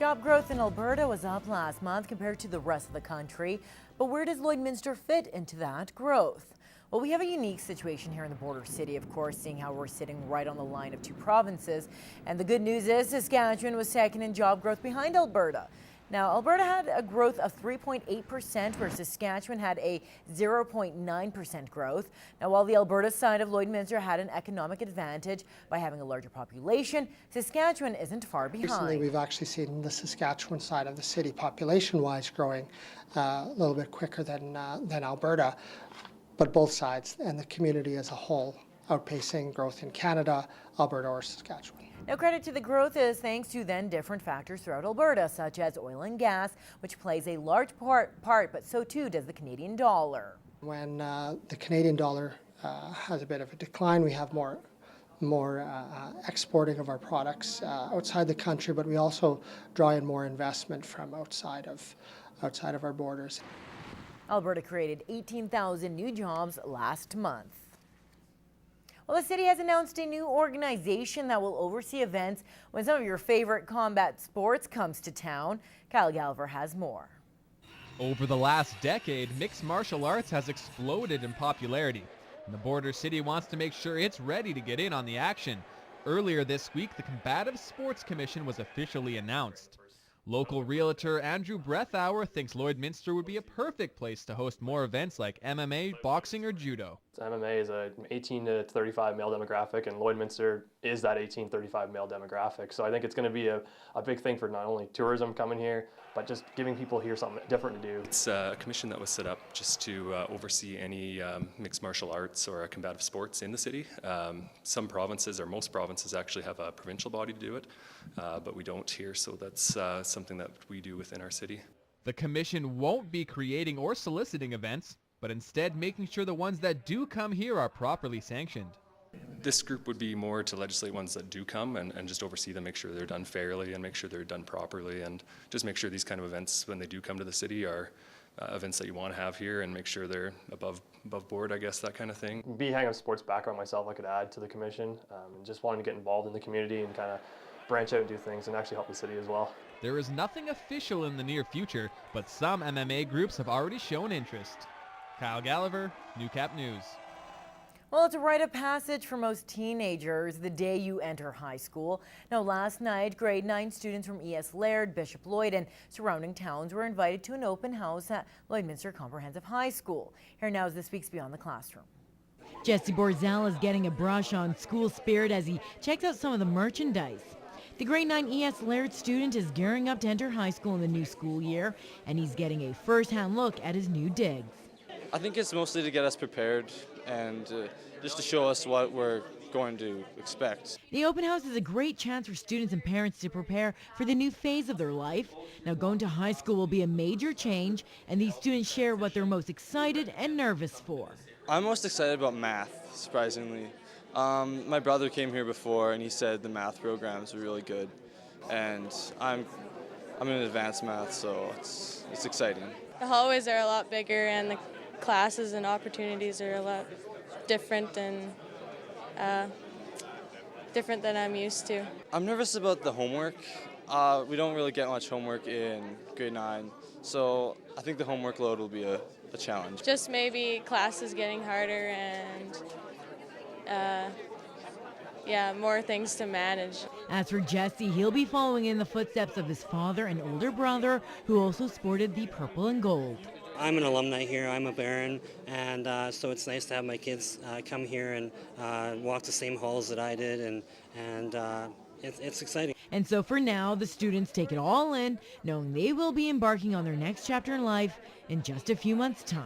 Job growth in Alberta was up last month compared to the rest of the country. But where does Lloydminster fit into that growth? Well, we have a unique situation here in the border city, of course, seeing how we're sitting right on the line of two provinces. And the good news is Saskatchewan was second in job growth behind Alberta. Now, Alberta had a growth of 3.8%, where Saskatchewan had a 0.9% growth. Now, while the Alberta side of Lloydminster had an economic advantage by having a larger population, Saskatchewan isn't far behind. Recently, we've actually seen the Saskatchewan side of the city population-wise growing a little bit quicker than Alberta, but both sides and the community as a whole outpacing growth in Canada, Alberta, or Saskatchewan. Now, credit to the growth is thanks to then different factors throughout Alberta, such as oil and gas, which plays a large part, but so too does the Canadian dollar. When the Canadian dollar has a bit of a decline, we have more exporting of our products outside the country, but we also draw in more investment from outside of our borders. Alberta created 18,000 new jobs last month. Well, the city has announced a new organization that will oversee events when some of your favorite combat sports comes to town. Kyle Gallagher has more. Over the last decade, mixed martial arts has exploded in popularity, and the border city wants to make sure it's ready to get in on the action. Earlier this week, the Combative Sports Commission was officially announced. Local realtor Andrew Breathauer thinks Lloydminster would be a perfect place to host more events like MMA, boxing, or judo. MMA is an 18 to 35 male demographic, and Lloydminster is that 18 to 35 male demographic. So I think it's going to be a big thing for not only tourism coming here, but just giving people here something different to do. It's a commission that was set up just to oversee any mixed martial arts or combative sports in the city. Some provinces, or most provinces, actually have a provincial body to do it, but we don't here, so that's something that we do within our city. The commission won't be creating or soliciting events, but instead making sure the ones that do come here are properly sanctioned. This group would be more to legislate ones that do come and just oversee them, make sure they're done fairly and make sure they're done properly, and just make sure these kind of events, when they do come to the city, are events that you want to have here, and make sure they're above board, I guess, that kind of thing. Being a sports background myself, I could add to the commission, and just wanting to get involved in the community and kind of branch out and do things and actually help the city as well. There is nothing official in the near future, but some MMA groups have already shown interest. Kyle Gallagher, Newcap News. Well, it's a rite of passage for most teenagers the day you enter high school. Now, last night, grade 9 students from E.S. Laird, Bishop Lloyd, and surrounding towns were invited to an open house at Lloydminster Comprehensive High School. Here now is this week's Beyond the Classroom. Jesse Borzell is getting a brush on school spirit as he checks out some of the merchandise. The grade 9 E.S. Laird student is gearing up to enter high school in the new school year, and he's getting a first-hand look at his new digs. I think it's mostly to get us prepared and just to show us what we're going to expect. The open house is a great chance for students and parents to prepare for the new phase of their life. Now, going to high school will be a major change, and these students share what they're most excited and nervous for. I'm most excited about math, surprisingly. My brother came here before, and he said the math programs are really good, and I'm in advanced math, so it's exciting. The hallways are a lot bigger, and the classes and opportunities are a lot different and different than I'm used to. I'm nervous about the homework. We don't really get much homework in grade 9, so I think the homework load will be a challenge. Just maybe classes getting harder and more things to manage. As for Jesse, he'll be following in the footsteps of his father and older brother, who also sported the purple and gold. I'm an alumni here, I'm a Baron, and so it's nice to have my kids come here and walk the same halls that I did, and it's exciting. And so for now, the students take it all in, knowing they will be embarking on their next chapter in life in just a few months' time.